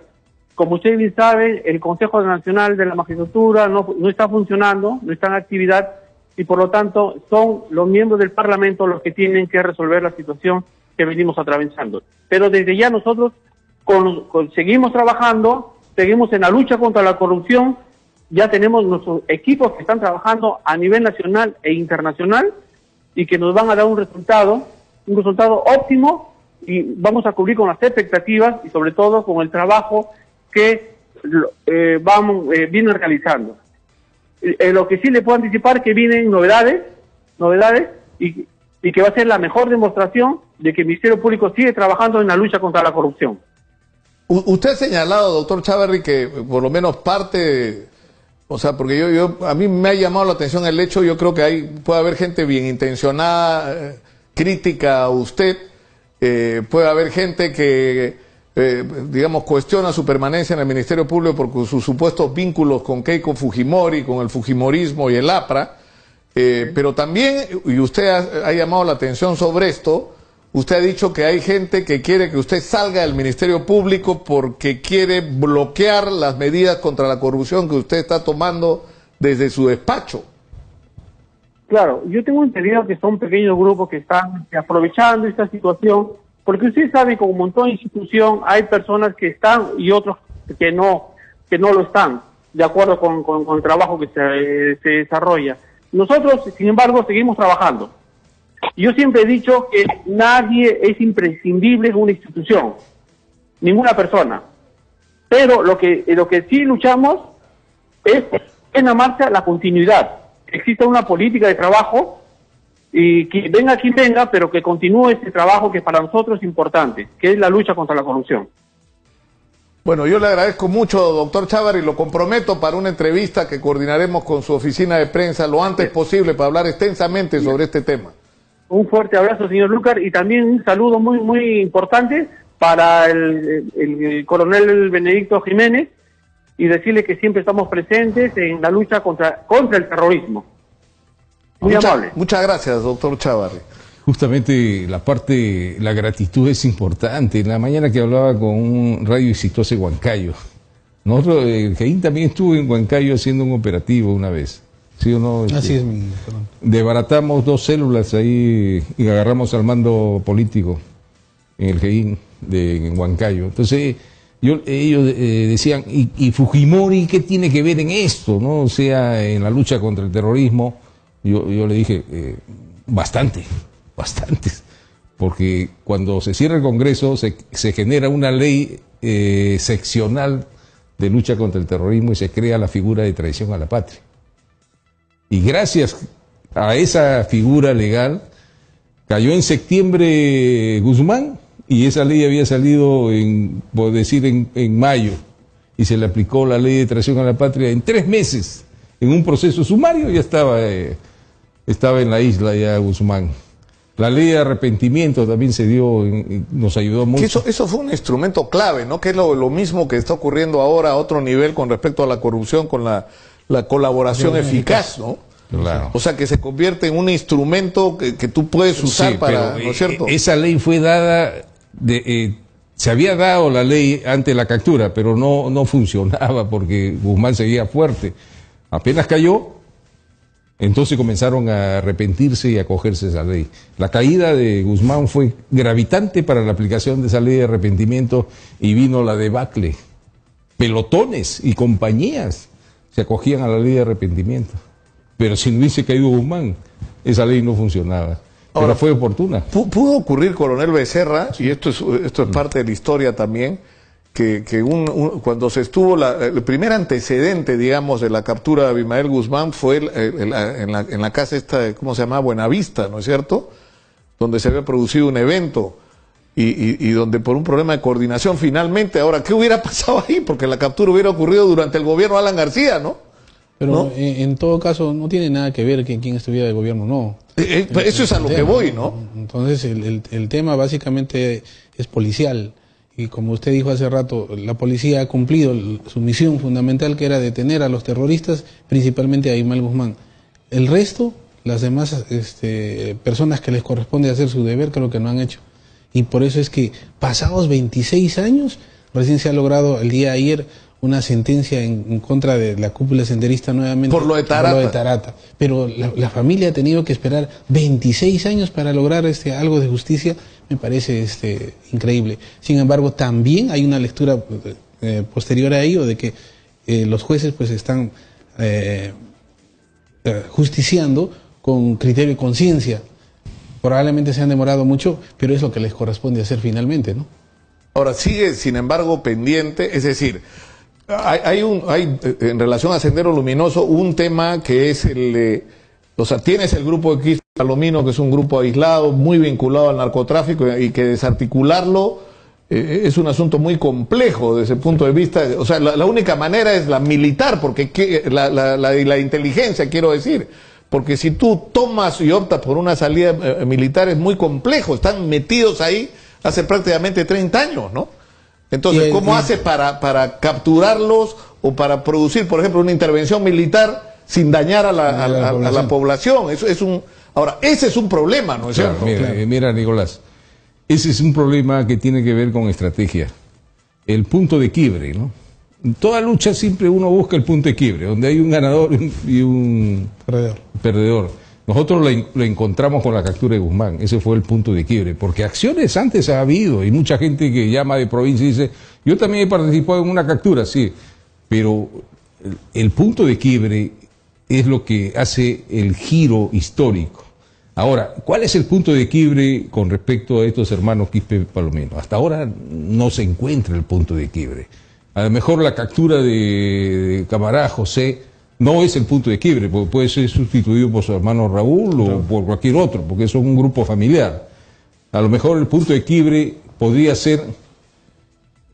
Como ustedes bien saben, el Consejo Nacional de la Magistratura no está funcionando, no está en actividad, y por lo tanto son los miembros del Parlamento los que tienen que resolver la situación que venimos atravesando. Pero desde ya nosotros seguimos trabajando, seguimos en la lucha contra la corrupción, ya tenemos nuestros equipos que están trabajando a nivel nacional e internacional y que nos van a dar un resultado óptimo, y vamos a cubrir con las expectativas y sobre todo con el trabajo que vienen realizando. Lo que sí le puedo anticipar que vienen novedades y que va a ser la mejor demostración de que el Ministerio Público sigue trabajando en la lucha contra la corrupción. Usted ha señalado, doctor Chávarri, que por lo menos parte, o sea, porque a mí me ha llamado la atención el hecho, yo creo que puede haber gente bien intencionada, crítica a usted, puede haber gente que, digamos, cuestiona su permanencia en el Ministerio Público por sus supuestos vínculos con Keiko Fujimori, con el fujimorismo y el APRA, pero también, y usted ha llamado la atención sobre esto, usted ha dicho que hay gente que quiere que usted salga del Ministerio Público porque quiere bloquear las medidas contra la corrupción que usted está tomando desde su despacho. Claro, yo tengo entendido que son pequeños grupos que están aprovechando esta situación, porque usted sabe que como montón de institución hay personas que están y otros que no lo están, de acuerdo con el trabajo que se desarrolla. Nosotros, sin embargo, seguimos trabajando. Yo siempre he dicho que nadie es imprescindible en una institución, ninguna persona. Pero lo que sí luchamos es en la marcha la continuidad. Que exista una política de trabajo y que venga quien venga, pero que continúe este trabajo que para nosotros es importante, que es la lucha contra la corrupción. Bueno, yo le agradezco mucho, doctor Chávarri, lo comprometo para una entrevista que coordinaremos con su oficina de prensa lo antes posible para hablar extensamente sobre este tema. Un fuerte abrazo, señor Lucas, y también un saludo muy importante para el coronel Benedicto Jiménez, y decirle que siempre estamos presentes en la lucha contra el terrorismo. Muy amable. Muchas gracias, doctor Chávarri. Justamente la gratitud es importante. En la mañana que hablaba con un radio exitoso de Huancayo, nosotros, Geín también estuvo en Huancayo haciendo un operativo una vez, ¿sí o no? Así es, Desbaratamos 2 células ahí y agarramos al mando político en el Geín en Huancayo. Entonces ellos decían, ¿y Fujimori qué tiene que ver en esto? ¿No? O sea, en la lucha contra el terrorismo. Yo le dije, bastantes, porque cuando se cierra el Congreso se genera una ley seccional de lucha contra el terrorismo y se crea la figura de traición a la patria. Y gracias a esa figura legal cayó en septiembre Guzmán y esa ley había salido en mayo y se le aplicó la ley de traición a la patria en 3 meses. En un proceso sumario ya estaba en la isla ya Guzmán. La ley de arrepentimiento también se dio, nos ayudó mucho. Eso fue un instrumento clave, ¿no? Que es lo mismo que está ocurriendo ahora a otro nivel con respecto a la corrupción, con la colaboración eficaz, ¿no? Claro. O sea, que se convierte en un instrumento que tú puedes usar para, ¿no es cierto? Esa ley fue dada, se había dado la ley ante la captura, pero no funcionaba porque Guzmán seguía fuerte. Apenas cayó, entonces comenzaron a arrepentirse y a acogerse a esa ley. La caída de Guzmán fue gravitante para la aplicación de esa ley de arrepentimiento y vino la debacle. Pelotones y compañías se acogían a la ley de arrepentimiento. Pero si no hubiese caído Guzmán, esa ley no funcionaba. Ahora fue oportuna. Pudo ocurrir, coronel Becerra, y esto es parte de la historia también, que cuando se estuvo el primer antecedente, digamos, de la captura de Abimael Guzmán fue en la casa esta, ¿cómo se llama? Buenavista, ¿no es cierto? Donde se había producido un evento y donde por un problema de coordinación finalmente, ahora, ¿qué hubiera pasado ahí? Porque la captura hubiera ocurrido durante el gobierno de Alan García, ¿no? Pero ¿no? En todo caso no tiene nada que ver quién estuviera de gobierno o no. Eso es a lo que voy, ¿no? Entonces el tema básicamente es policial. Y como usted dijo hace rato, la policía ha cumplido su misión fundamental, que era detener a los terroristas, principalmente a Abimael Guzmán. El resto, las demás personas que les corresponde hacer su deber, creo que no han hecho. Y por eso es que pasados 26 años, recién se ha logrado el día de ayer una sentencia en contra de la cúpula senderista nuevamente. Por lo de Tarata. Pero la familia ha tenido que esperar 26 años para lograr algo de justicia. Me parece increíble. Sin embargo, también hay una lectura posterior a ello de que los jueces pues están justiciando con criterio y conciencia. Probablemente se han demorado mucho, pero es lo que les corresponde hacer finalmente, ¿no? Ahora, sigue, sin embargo, pendiente, es decir, hay en relación a Sendero Luminoso un tema que es o sea, tienes el grupo de Cristo Palomino, que es un grupo aislado, muy vinculado al narcotráfico, y que desarticularlo es un asunto muy complejo desde el punto de vista, o sea, la única manera es la militar, porque la inteligencia, quiero decir, porque si tú tomas y optas por una salida militar es muy complejo, están metidos ahí hace prácticamente 30 años, ¿no? Entonces, ¿cómo hace para capturarlos o para producir, por ejemplo, una intervención militar sin dañar a la población? Ahora, ese es un problema, ¿no es cierto? Mira, Nicolás, ese es un problema que tiene que ver con estrategia. El punto de quiebre, ¿no? En toda lucha siempre uno busca el punto de quiebre, donde hay un ganador y un perdedor. Nosotros lo encontramos con la captura de Guzmán, ese fue el punto de quiebre, porque acciones antes ha habido, y mucha gente que llama de provincia y dice, yo también he participado en una captura, sí, pero el punto de quiebre es lo que hace el giro histórico. Ahora, ¿cuál es el punto de quiebre con respecto a estos hermanos Quispe Palomino? Hasta ahora no se encuentra el punto de quiebre. A lo mejor la captura de camarada José no es el punto de quiebre, porque puede ser sustituido por su hermano Raúl o por cualquier otro, porque son un grupo familiar. A lo mejor el punto de quiebre podría ser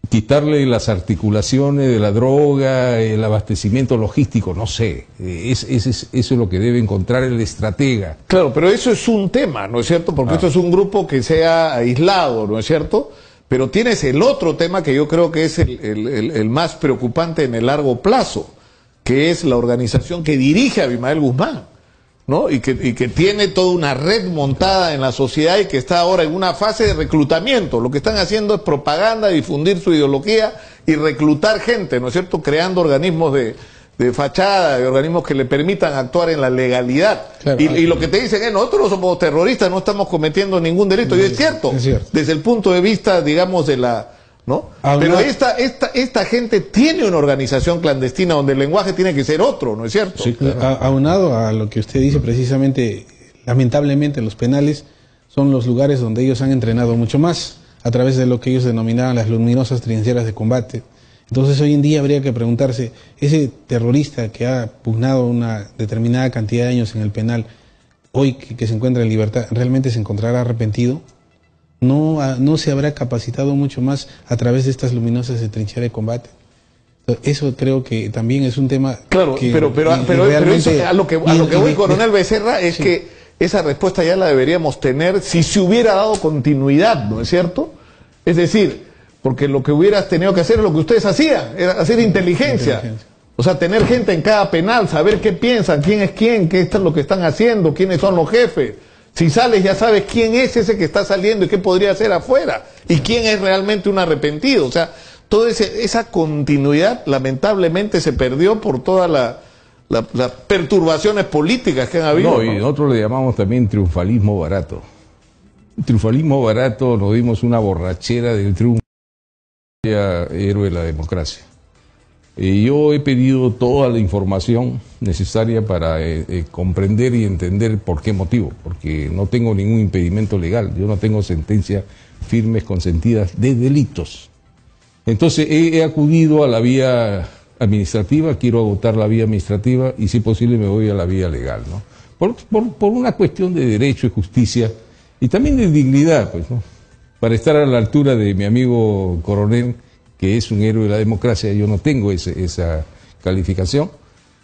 quitarle las articulaciones de la droga, el abastecimiento logístico, no sé. Eso es lo que debe encontrar el estratega. Claro, pero eso es un tema, ¿no es cierto? Porque esto es un grupo que se ha aislado, ¿no es cierto? Pero tienes el otro tema que yo creo que es el más preocupante en el largo plazo, que es la organización que dirige a Abimael Guzmán, ¿no? Y que tiene toda una red montada en la sociedad y que está ahora en una fase de reclutamiento. Lo que están haciendo es propaganda, difundir su ideología y reclutar gente, ¿no es cierto?, creando organismos de fachada, de organismos que le permitan actuar en la legalidad. Claro, y lo que te dicen es, nosotros no somos terroristas, no estamos cometiendo ningún delito. Y es cierto, desde el punto de vista, digamos, de la... ¿no? Pero esta gente tiene una organización clandestina donde el lenguaje tiene que ser otro, ¿no es cierto? Sí, claro. Aunado a lo que usted dice, precisamente, lamentablemente los penales son los lugares donde ellos han entrenado mucho más, a través de lo que ellos denominaban las luminosas trincheras de combate. Entonces hoy en día habría que preguntarse, ese terrorista que ha pugnado una determinada cantidad de años en el penal, hoy que se encuentra en libertad, ¿realmente se encontrará arrepentido? No se habrá capacitado mucho más a través de estas luminosas de trinchera de combate. Eso creo que también es un tema. Claro, que pero eso, a lo que voy, coronel Becerra, es que esa respuesta ya la deberíamos tener si se hubiera dado continuidad, ¿no es cierto? Es decir, porque lo que hubieras tenido que hacer es lo que ustedes hacían, era hacer inteligencia. O sea, tener gente en cada penal, saber qué piensan, quién es quién, qué es lo que están haciendo, quiénes son los jefes. Si sales ya sabes quién es ese que está saliendo y qué podría hacer afuera. Y quién es realmente un arrepentido. O sea, toda esa continuidad lamentablemente se perdió por todas las perturbaciones políticas que han habido. No, y nosotros le llamamos también triunfalismo barato. Triunfalismo barato, nos dimos una borrachera del triunfo. Héroe de la democracia. Yo he pedido toda la información necesaria para comprender y entender por qué motivo, porque no tengo ningún impedimento legal, yo no tengo sentencias firmes consentidas de delitos. Entonces he acudido a la vía administrativa, quiero agotar la vía administrativa y si posible me voy a la vía legal, ¿no? Por una cuestión de derecho y justicia y también de dignidad, pues, ¿no? Para estar a la altura de mi amigo coronel, que es un héroe de la democracia, yo no tengo esa calificación,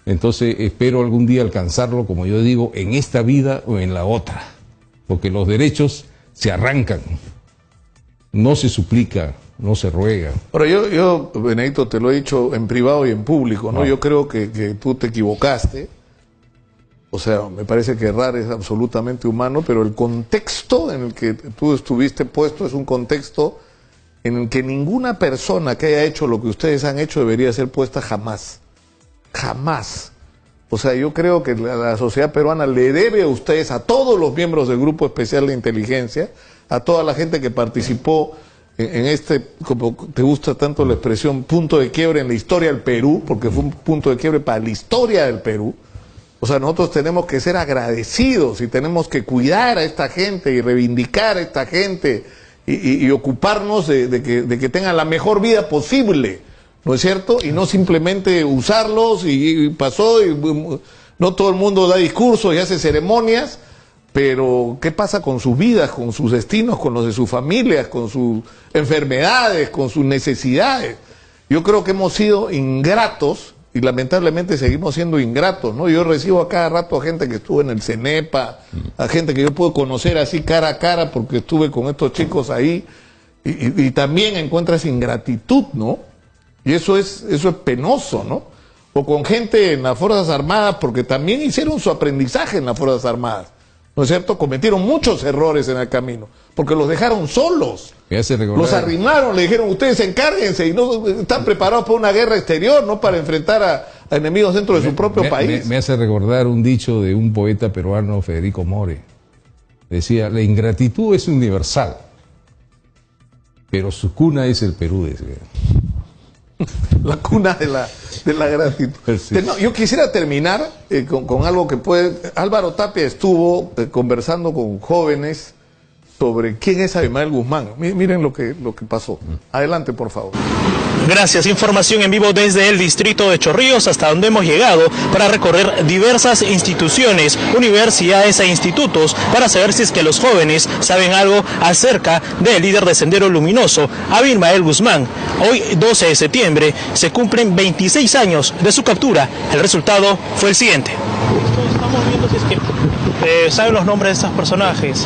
entonces espero algún día alcanzarlo, como yo digo, en esta vida o en la otra, porque los derechos se arrancan, no se suplica, no se ruega. Ahora, yo, Benedicto, te lo he dicho en privado y en público, ¿no? Yo creo que tú te equivocaste. O sea, me parece que errar es absolutamente humano, pero el contexto en el que tú estuviste puesto es un contexto en el que ninguna persona que haya hecho lo que ustedes han hecho debería ser puesta jamás. Jamás. O sea, yo creo que la sociedad peruana le debe a ustedes, a todos los miembros del Grupo Especial de Inteligencia, a toda la gente que participó en este, como te gusta tanto la expresión, punto de quiebre en la historia del Perú, porque fue un punto de quiebre para la historia del Perú. O sea, nosotros tenemos que ser agradecidos y tenemos que cuidar a esta gente y reivindicar a esta gente y ocuparnos de que tengan la mejor vida posible, ¿no es cierto? Y no simplemente usarlos y pasó, y no todo el mundo da discursos y hace ceremonias, pero ¿qué pasa con sus vidas, con sus destinos, con los de sus familias, con sus enfermedades, con sus necesidades? Yo creo que hemos sido ingratos y lamentablemente seguimos siendo ingratos, ¿no? Yo recibo a cada rato a gente que estuvo en el CENEPA, a gente que yo puedo conocer así cara a cara porque estuve con estos chicos ahí, y también encuentras ingratitud, ¿no? Y eso es penoso, ¿no? O con gente en las Fuerzas Armadas, porque también hicieron su aprendizaje en las Fuerzas Armadas, ¿no es cierto? Cometieron muchos errores en el camino, porque los dejaron solos. Los arrimaron, le dijeron, ustedes encárguense, y no están preparados para una guerra exterior, no para enfrentar a enemigos dentro de su propio país. Me hace recordar un dicho de un poeta peruano, Federico More. Decía, la ingratitud es universal, pero su cuna es el Perú, decía. La cuna de la gratitud. Sí. No, yo quisiera terminar con algo que Álvaro Tapia estuvo conversando con jóvenes sobre quién es Abimael Guzmán. Miren lo que pasó. Adelante, por favor. Gracias. Información en vivo desde el distrito de Chorrillos, hasta donde hemos llegado para recorrer diversas instituciones, universidades e institutos para saber si es que los jóvenes saben algo acerca del líder de Sendero Luminoso, Abimael Guzmán. Hoy, 12 de septiembre, se cumplen 26 años de su captura. El resultado fue el siguiente. Estamos viendo si es que ¿saben los nombres de estos personajes?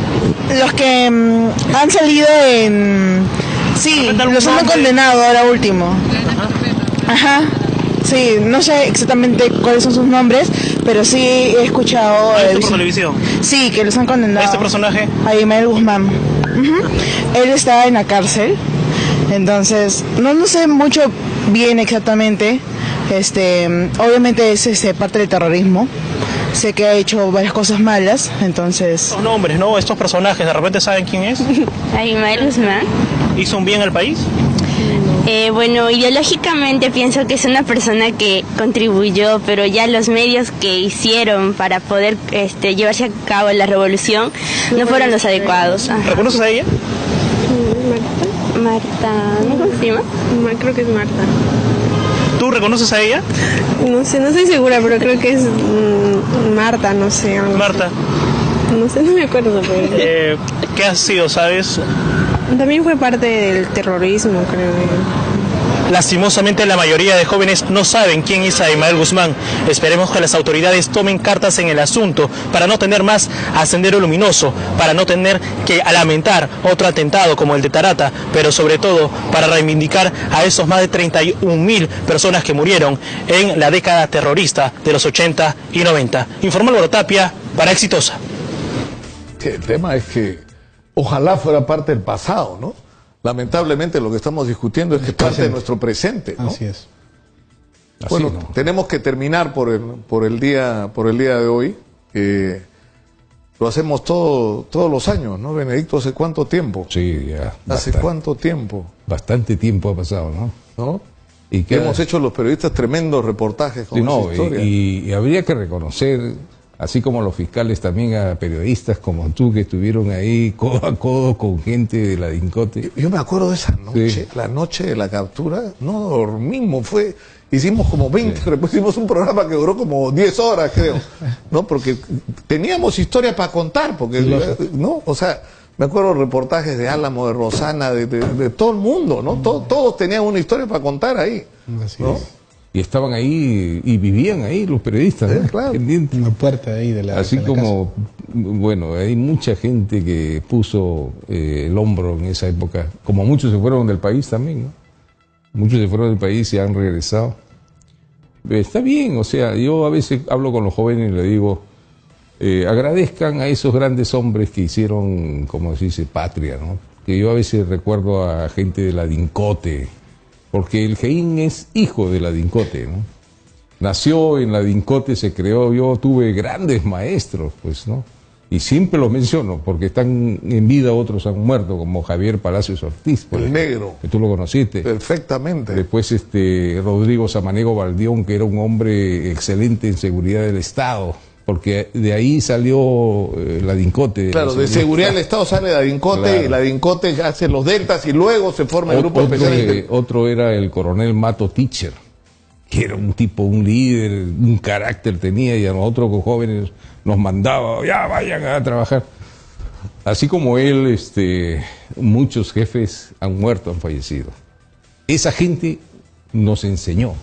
Los que han salido en Sí, los han condenado ahora último. Ajá. Sí, no sé exactamente cuáles son sus nombres, pero sí he escuchado... por televisión? Sí, que los han condenado. ¿A este personaje? A Ismael Guzmán. Él está en la cárcel, entonces no sé mucho bien exactamente. Obviamente es parte del terrorismo. Sé que ha hecho varias cosas malas, entonces... Los nombres, ¿no? Estos personajes, ¿de repente saben quién es? Ismael Guzmán. ¿Hizo un bien al país? Bueno, ideológicamente pienso que es una persona que contribuyó, pero ya los medios que hicieron para poder llevarse a cabo la revolución no fueron los adecuados. ¿Reconoces a ella? Marta, ¿cómo se llama? Creo que es Marta. ¿Tú reconoces a ella? No sé, no estoy segura, pero creo que es Marta, no sé. Marta. No sé, no me acuerdo. Pero... ¿Qué ha sido, sabes? También fue parte del terrorismo, creo. Lastimosamente la mayoría de jóvenes no saben quién es Ismael Guzmán. Esperemos que las autoridades tomen cartas en el asunto para no tener más a Sendero Luminoso, para no tener que lamentar otro atentado como el de Tarata, pero sobre todo para reivindicar a esos más de 31.000 personas que murieron en la década terrorista de los 80 y 90. Informó Álvaro Tapia para Exitosa. El tema es que ojalá fuera parte del pasado, ¿no? Lamentablemente lo que estamos discutiendo es que es parte de nuestro presente, ¿no? Así es. Bueno, Así, ¿no? tenemos que terminar por el día de hoy. Lo hacemos todos los años, ¿no, Benedicto? ¿Hace cuánto tiempo? Sí, ya. ¿Hace cuánto tiempo? Bastante tiempo ha pasado, ¿no? ¿No? Y que hemos hecho los periodistas tremendos reportajes con esa historia. Y habría que reconocer, así como los fiscales, también a periodistas como tú que estuvieron ahí codo a codo con gente de la DINCOTE. Yo me acuerdo de esa noche, sí. La noche de la captura, no dormimos, hicimos como 20, sí. Hicimos un programa que duró como 10 horas, creo, ¿no? Porque teníamos historia para contar, porque, ¿no? O sea, me acuerdo reportajes de Álamo, de Rosana, de todo el mundo, ¿no? Todos tenían una historia para contar ahí, ¿no? Y estaban ahí y vivían ahí los periodistas, ¿no? Claro. Una puerta ahí de la Así de la como, casa. Bueno, hay mucha gente que puso el hombro en esa época, como muchos se fueron del país también, ¿no? Muchos se fueron del país y han regresado. Está bien, o sea, yo a veces hablo con los jóvenes y les digo, agradezcan a esos grandes hombres que hicieron, como se dice, patria, ¿no? Que yo a veces recuerdo a gente de la DINCOTE, porque el GEIN es hijo de la DINCOTE, ¿no? Nació en la DINCOTE, se creó, yo tuve grandes maestros, pues, ¿no? Y siempre los menciono, porque están en vida, otros han muerto, como Javier Palacios Ortiz, por el negro, que tú lo conociste. Perfectamente. Después Rodrigo Samaniego Baldión, que era un hombre excelente en seguridad del Estado, porque de ahí salió la DINCOTE. Claro, de seguridad del Estado sale la DINCOTE, claro. Y la DINCOTE hace los deltas y luego se forma el grupo especial. Otro era el coronel Mato Teacher, que era un tipo, un líder, un carácter tenía, y a nosotros como jóvenes nos mandaba, ya vayan a trabajar. Así como él, muchos jefes han muerto, han fallecido. Esa gente nos enseñó,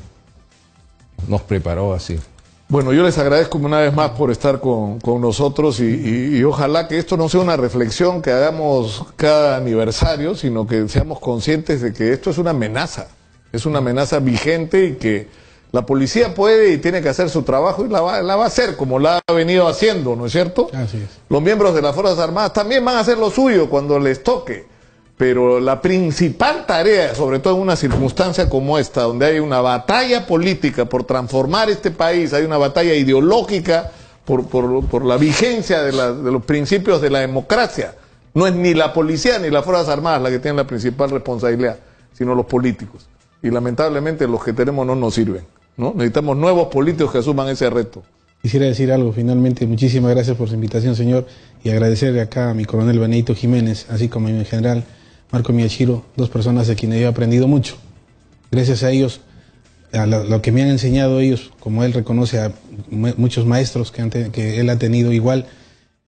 nos preparó así. Bueno, yo les agradezco una vez más por estar con nosotros y ojalá que esto no sea una reflexión que hagamos cada aniversario, sino que seamos conscientes de que esto es una amenaza vigente y que la policía puede y tiene que hacer su trabajo y la va a hacer como la ha venido haciendo, ¿no es cierto? Así es. Los miembros de las Fuerzas Armadas también van a hacer lo suyo cuando les toque, pero la principal tarea, sobre todo en una circunstancia como esta, donde hay una batalla política por transformar este país, hay una batalla ideológica por la vigencia de los principios de la democracia, no es ni la policía ni las Fuerzas Armadas la que tienen la principal responsabilidad, sino los políticos. Y lamentablemente los que tenemos no nos sirven, ¿no? Necesitamos nuevos políticos que asuman ese reto. Quisiera decir algo finalmente. Muchísimas gracias por su invitación, señor, y agradecerle acá a mi coronel Benedicto Jiménez, así como a mi general Marco Miyashiro, dos personas de quienes yo he aprendido mucho. Gracias a ellos, a lo que me han enseñado ellos, como él reconoce a muchos maestros que él ha tenido igual,